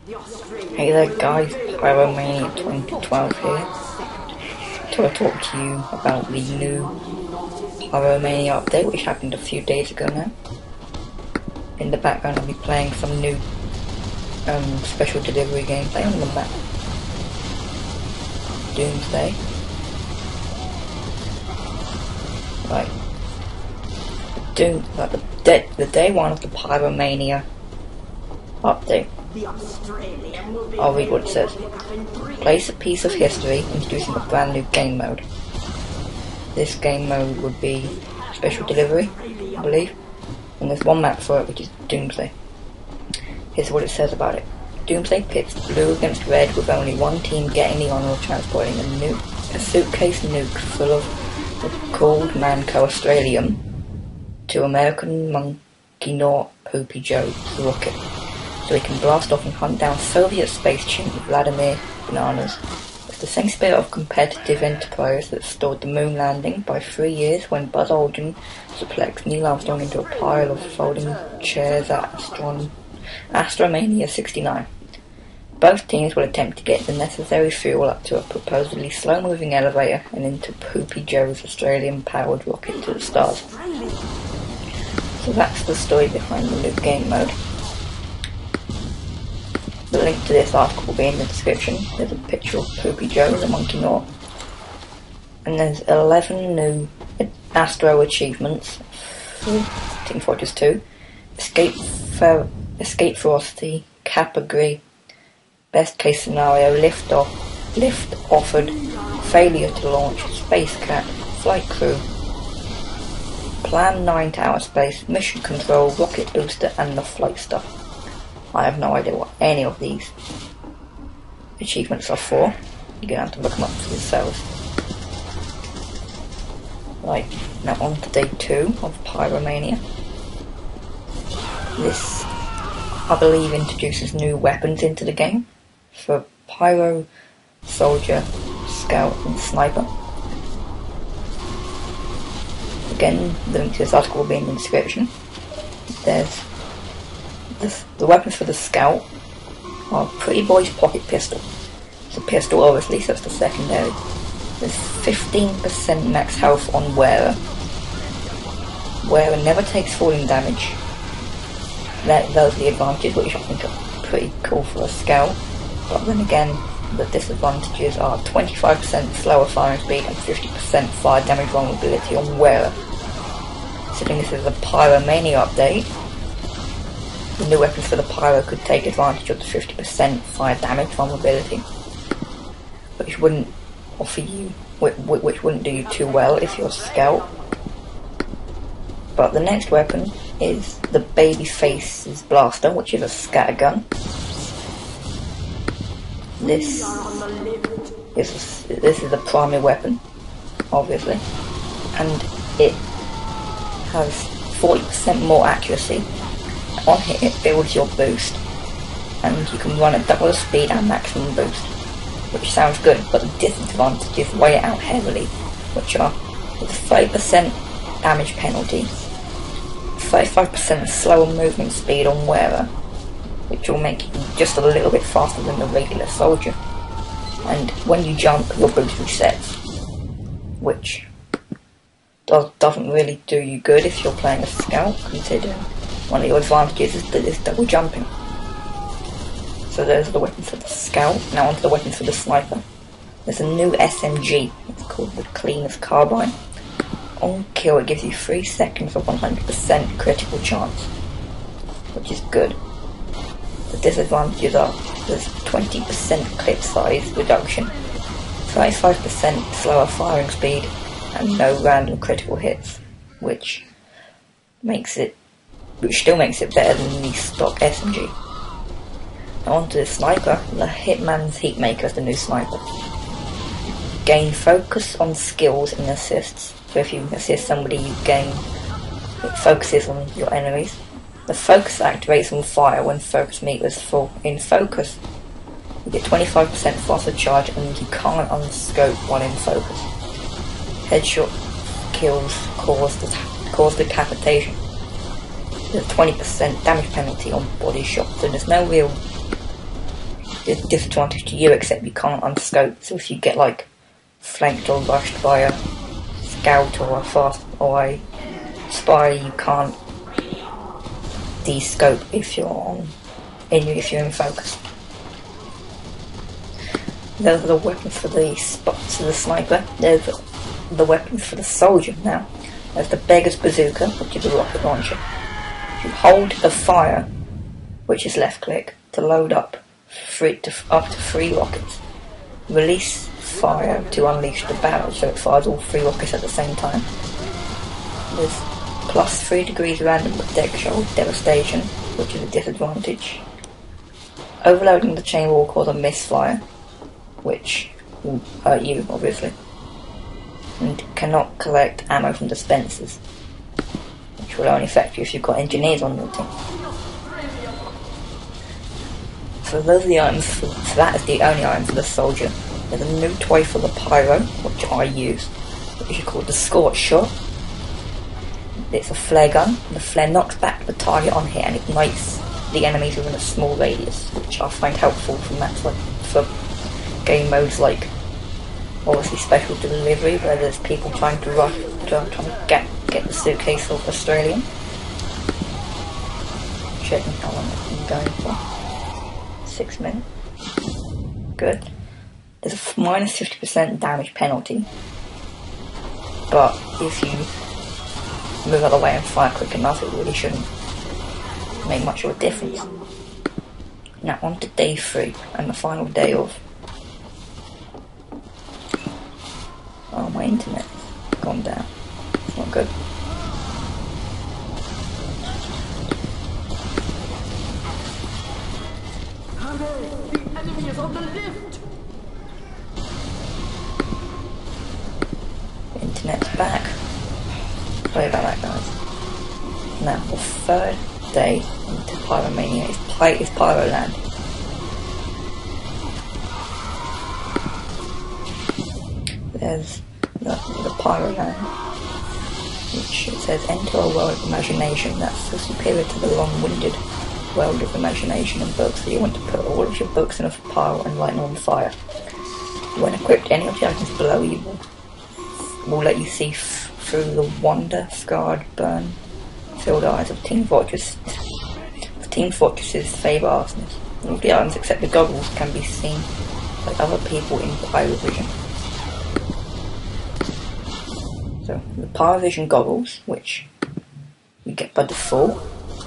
Hey there guys, Pyromania 2012 here, to talk to you about the new Pyromania update which happened a few days ago now. In the background I'll be playing some new special delivery gameplay on the map Doomsday. Right. The day one of the Pyromania update. I'll read what it says. Place a piece of history, introducing a brand new game mode. This game mode would be special delivery, I believe, and there's one map for it, which is Doomsday. Here's what it says about it. Doomsday pits blue against red, with only one team getting the honour of transporting a suitcase nuke full of the cooled Manco Australium to American Monkey Nort Poopy Joe's rocket, so he can blast off and hunt down Soviet space chimp Vladimir Bananas. It's the same spirit of competitive enterprise that stored the moon landing by 3 years when Buzz Aldrin suplexed Neil Armstrong into a pile of folding chairs at Astromania 69. Both teams will attempt to get the necessary fuel up to a supposedly slow-moving elevator and into Poopy Joe's Australian-powered rocket to the stars. So that's the story behind the new game mode. The link to this article will be in the description. There's a picture of Poopy Joe and the Monkey Nort. And there's 11 new Astro achievements for Team Fortress 2. Escape Ferocity, Cap Agree, Best Case Scenario, Lift Offered, Failure to Launch, Space Cat, Flight Crew, Plan 9 to Outer Space, Mission Control, Rocket Booster, and the Flight Stuff. I have no idea what any of these achievements are for. You're going to have to look them up for yourselves. Right, now on to day 2 of Pyromania. This, I believe, introduces new weapons into the game for Pyro, Soldier, Scout, and Sniper. Again, the link to this article will be in the description. There's the weapons for the Scout are Pretty Boy's pocket pistol. It's a pistol, obviously, so it's the secondary. There's 15% max health on Wearer. Wearer never takes falling damage. Those are the advantages, which I think are pretty cool for a Scout. But then again, the disadvantages are 25% slower firing speed and 50% fire damage vulnerability on Wearer. Considering this is a Pyromania update, the new weapons for the Pyro could take advantage of the 50% fire damage vulnerability, which wouldn't offer you, which wouldn't do you too well if you're a Scout. But the next weapon is the Babyface's Blaster, which is a scattergun. This is the primary weapon, obviously, and it has 40% more accuracy. On hit, it builds your boost, and you can run at double the speed and maximum boost, which sounds good, but the disadvantages weigh it out heavily, which are with 30% damage penalty, 35% slower movement speed on Wearer, which will make you just a little bit faster than the regular soldier, and when you jump, your boost resets, which doesn't really do you good if you're playing a Scout, considering one of your advantages is double jumping. So those are the weapons for the Scout. Now onto the weapons for the Sniper. There's a new SMG, it's called the Cleanest Carbine. On kill it gives you 3 seconds of 100% critical chance, which is good. The disadvantages are there's 20% clip size reduction, 35% slower firing speed, and no random critical hits, which still makes it better than the stock SMG. Now onto the Sniper. The Hitman's Heatmaker is the new Sniper. Gain focus on skills and assists. So if you assist somebody, you gain, it focuses on your enemies. The focus activates on fire when focus meter is full. In focus, you get 25% faster charge and you can't unscope while in focus. Headshot kills cause decapitation. There's a 20% damage penalty on body shot, so there's no real the disadvantage to you, except you can't unscope. So if you get like flanked or rushed by a scout or a spy, you can't de-scope if you're in focus. Those are the weapons for the sniper. There's the weapons for the soldier now. There's the beggar's bazooka, which is a rocket launcher. You hold the fire, which is left click, to load up to 3 rockets. Release fire to unleash the barrel, so it fires all 3 rockets at the same time. There's plus 3 degrees random projectile devastation, which is a disadvantage. Overloading the chamber will cause a misfire, which will hurt you, obviously. And cannot collect ammo from dispensers, which will only affect you if you've got engineers on your team. So those are the items so that is the only item for the soldier. There's a new toy for the pyro, which I use, which is called the Scorch Shot. It's a flare gun. The flare knocks back the target on hit and ignites the enemies within a small radius, which I find helpful for maps like for game modes like obviously Special Delivery, where there's people trying to rush, trying to get the suitcase of Australian. Checking how long it's been going for. 6 minutes. Good. There's a minus 50% damage penalty, but if you move out of the way and fire quick enough, it really shouldn't make much of a difference. Now on to day 3 and the final day of. Oh, my internet's gone down. It's not good. The enemy is on the lift. Internet's back. Sorry about that, guys. Now, the 3rd day into Pyromania is Pyroland. There's the Pyroland, which it says enter a world of imagination that's so superior to the long-winded world of imagination and books that you want to put all of your books in a pyro and light them on fire. When equipped, any of the items below you will let you see through the wonder-scarred, burn-filled eyes of Team Fortress's favourite arsonists. All the items except the goggles can be seen by other people in pyrovision. So, the Pyrovision goggles, which you get by default,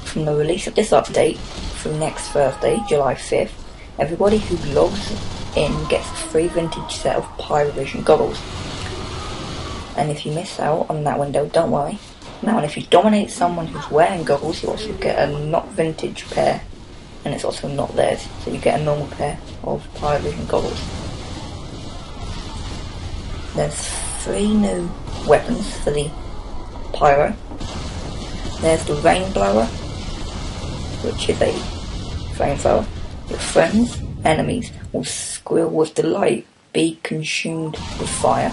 from the release of this update through next Thursday, July 5th, everybody who logs in gets a free vintage set of Pyrovision goggles. And if you miss out on that window, don't worry. Now, and if you dominate someone who's wearing goggles, you also get a not vintage pair, and it's also not theirs, so you get a normal pair of Pyrovision goggles. There's 3 new weapons for the pyro. There's the rain blower, which is a flamethrower. Your friends, enemies will squeal with delight, be consumed with fire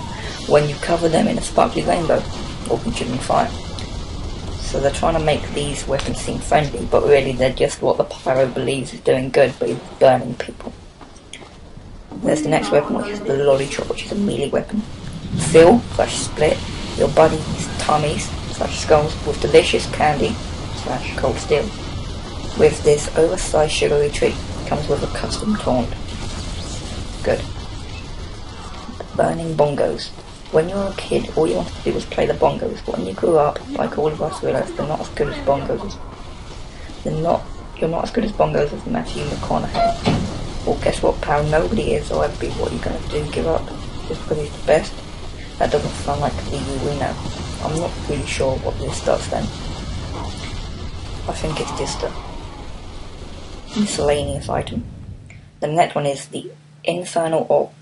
when you cover them in a sparkly rainbow or consuming fire. So they're trying to make these weapons seem friendly, but really they're just what the pyro believes is doing good, but is burning people. There's the next weapon, which is the lollychop, which is a melee weapon. Fill / split your buddies' tummies / skulls with delicious candy / cold steel. With this oversized sugary treat, comes with a custom taunt. Good. Burning bongos. When you were a kid, all you wanted to do was play the bongos, but when you grew up, like all of us, realised they're not as good as bongos. You're not as good as bongos as Matthew McConaughey. Well, guess what, pal? Nobody is or ever be. What are you going to do? Give up? Just because he's the best? That doesn't sound like the you we know. I'm not really sure what this does then. I think it's just a miscellaneous item. The next one is the Infernal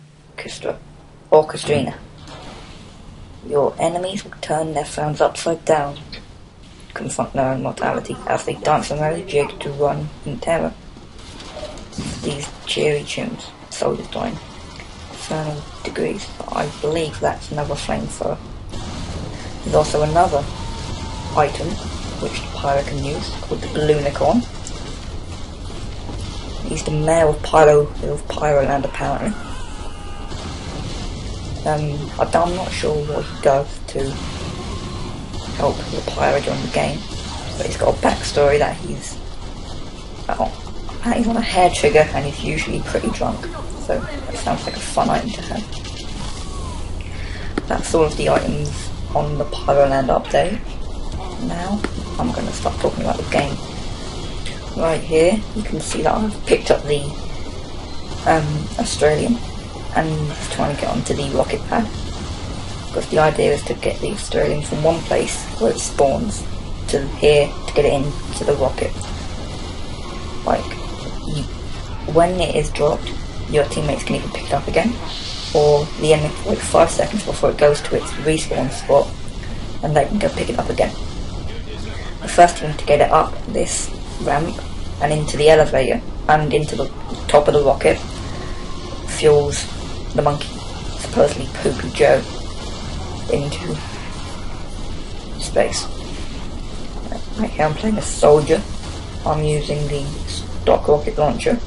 Orchestrina. Your enemies will turn their frowns upside down, confront their own mortality, as they dance a merry jig to run in terror. These cheery tunes, soldiers dying. Infernal degrees, but I believe that's another flamethrower. There's also another item which the pyro can use, called the Balloonicon. He's the mayor of Pyroland apparently. I'm not sure what he does to help the pyro during the game, but he's got a backstory that he's on a hair trigger and he's usually pretty drunk, so that sounds like a fun item to have. That's all of the items on the Pyroland update. Now I'm going to start talking about the game. Right here you can see that I've picked up the Australian and he's trying to get onto the rocket pad, because the idea is to get the Australian from one place where it spawns to here to get it into the rocket. Like, when it is dropped, your teammates can either pick it up again, or the enemy can wait 5 seconds before it goes to its respawn spot and they can go pick it up again. The first team to get it up this ramp and into the elevator and into the top of the rocket fuels the monkey, supposedly Poopy Joe, into space. Right here I'm playing a soldier. I'm using the stock rocket launcher.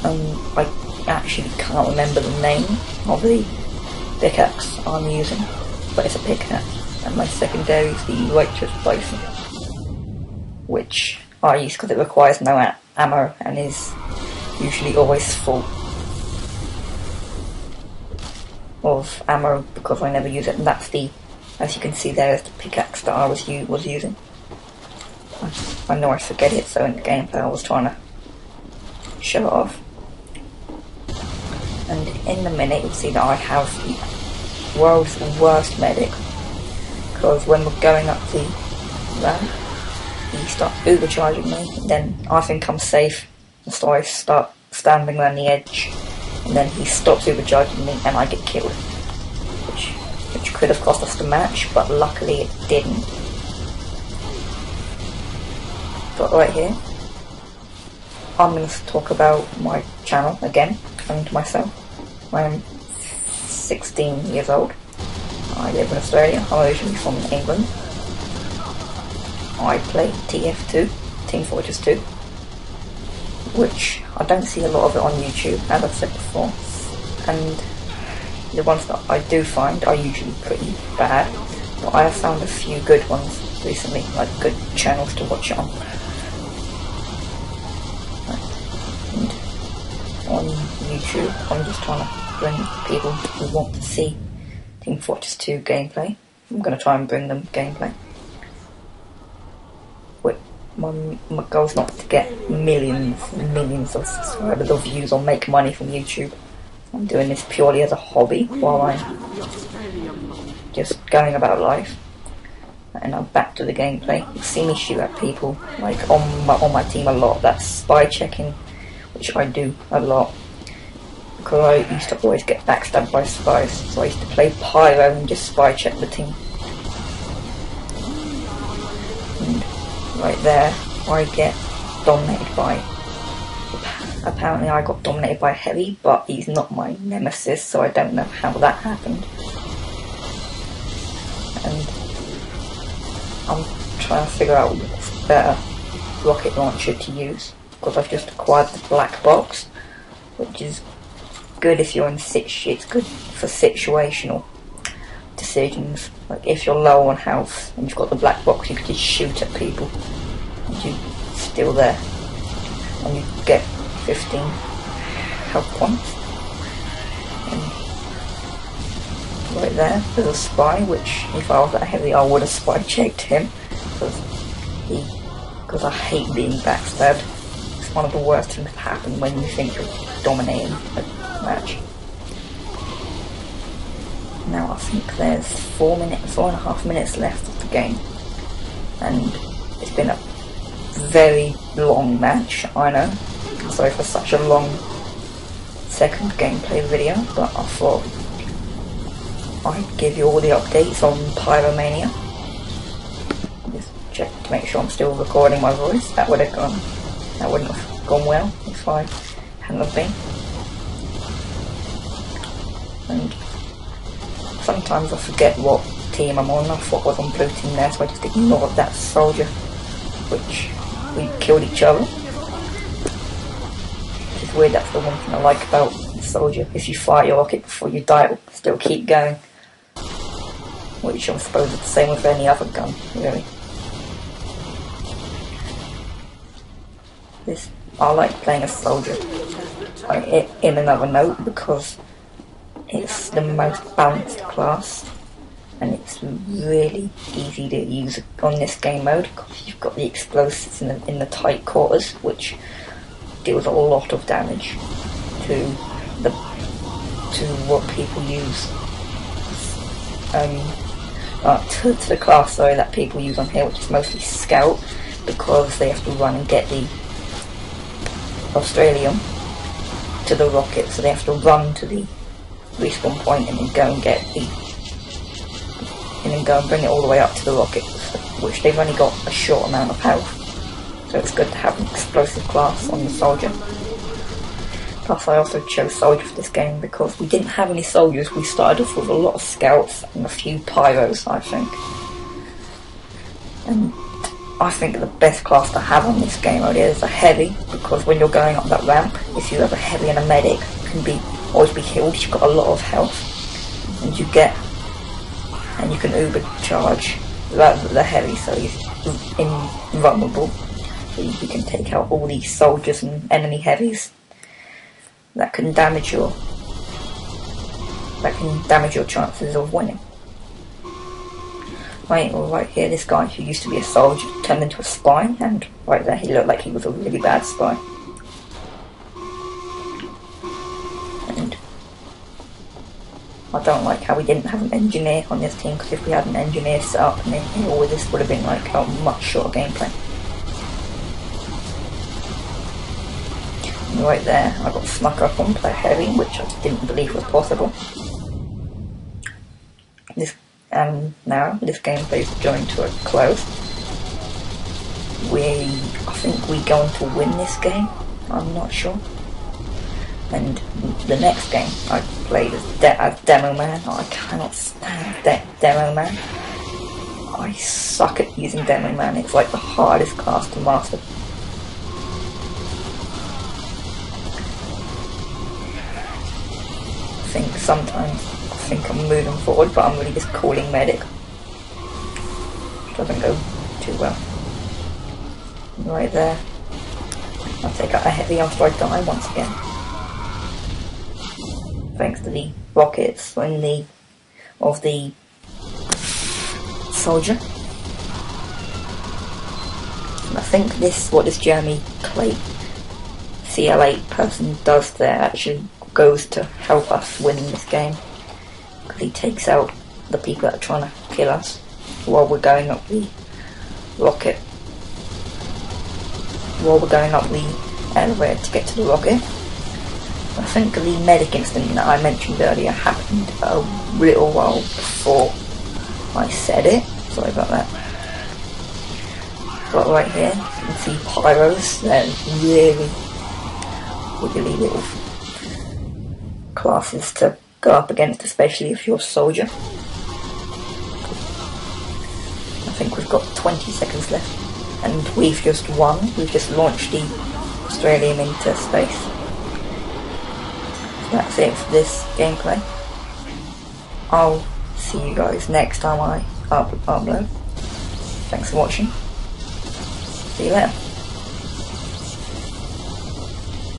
I actually can't remember the name of the pickaxe I'm using, but it's a pickaxe. And my secondary is the Righteous Bison, which I use because it requires no ammo and is usually always full of ammo because I never use it. And that's the, as you can see there, is the pickaxe that I was using. I know I forget it, so in the gameplay I was trying to show it off. And in a minute you'll see that I have the world's worst medic, because when we're going up the ramp he starts overcharging me, and then I think I'm safe, and so I start standing on the edge, and then he stops overcharging me and I get killed, which could have cost us the match, but luckily it didn't. But right here I'm going to talk about my channel again, and myself. I'm 16 years old. I live in Australia. I'm originally from England. I play TF2, Team Fortress 2, which I don't see a lot of it on YouTube, as I've said before, and the ones that I do find are usually pretty bad, but I have found a few good ones recently, like good channels to watch it on. And on YouTube, I'm just trying to bring people who want to see Team Fortress 2 gameplay. I'm going to try and bring them gameplay. My goal's not to get millions and millions of subscribers or views or make money from YouTube. I'm doing this purely as a hobby while I'm just going about life. And I'm back to the gameplay. You see me shoot at people, like on my team a lot. That's spy checking, which I do a lot, because I used to always get backstabbed by spies, so I used to play pyro and just spy check the team. And right there, I get dominated by, apparently I got dominated by Heavy, but he's not my nemesis, so I don't know how that happened. And I'm trying to figure out what's a better rocket launcher to use, because I've just acquired the black box, which is good if you're in it's good for situational decisions. Like if you're low on health and you've got the black box, you can just shoot at people and you're still there, and you get 15 health points. And right there, there's a spy, which if I was that heavy I would have spy checked him, because I hate being backstabbed. It's one of the worst things that happen when you think you're dominating a match. Now I think there's 4.5 minutes left of the game, and it's been a very long match, I know. Sorry for such a long second gameplay video, but I thought I'd give you all the updates on Pyromania. Just check to make sure I'm still recording my voice. That wouldn't have gone well if I hadn't have been. And sometimes I forget what team I'm on. I thought I was on blue team there, so I just ignored that soldier, which we killed each other. it's weird, that's the one thing I like about the soldier. If you fire your rocket before you die, it'll still keep going. Which I suppose is the same with any other gun, really. I like playing a soldier in another note because it's the most balanced class and it's really easy to use on this game mode because you've got the explosives in the tight quarters, which deals a lot of damage to what people use. To the class, sorry, that people use on here, which is mostly scout, because they have to run and get the Australium to the rocket, so they have to run to the respawn point and then go and get and then go and bring it all the way up to the rocket, which they've only got a short amount of health, so it's good to have an explosive class on the soldier. Plus I also chose soldier for this game because we didn't have any soldiers. We started off with a lot of scouts and a few pyros, I think. And I think the best class to have on this game mode is a heavy, because when you're going up that ramp, if you have a heavy and a medic, you can always be healed. You've got a lot of health, and you can uber charge the heavy, so you're invulnerable. So you can take out all these soldiers and enemy heavies that can damage your chances of winning. Right here, this guy who used to be a soldier turned into a spy, and right there he looked like he was a really bad spy. And I don't like how we didn't have an engineer on this team, because if we had an engineer set up, then all of this would have been like a much shorter gameplay. And right there, I got snuck up on play heavy, which I didn't believe was possible. Now this gameplay is drawing to a close. I think we're going to win this game. I'm not sure. And the next game I played as Demo Man. I cannot stand Demo Man. I suck at using Demo Man. It's like the hardest class to master. I think I'm moving forward, but I'm really just calling medic. Which doesn't go too well. Right there. I'll take out a heavy after I die once again. Thanks to the rockets of the soldier. And I think what this Jeremy Clay CL8 person does there actually goes to help us winning this game, because he takes out the people that are trying to kill us while we're going up the rocket, the elevator to get to the rocket. I think the medic incident that I mentioned earlier happened a little while before I said it, sorry about that. But right here you can see pyros. They're really little classes to go up against, especially if you're a soldier. I think we've got 20 seconds left and we've just won. We've just launched the Australium into space. So that's it for this gameplay. I'll see you guys next time I upload. Thanks for watching. See you later.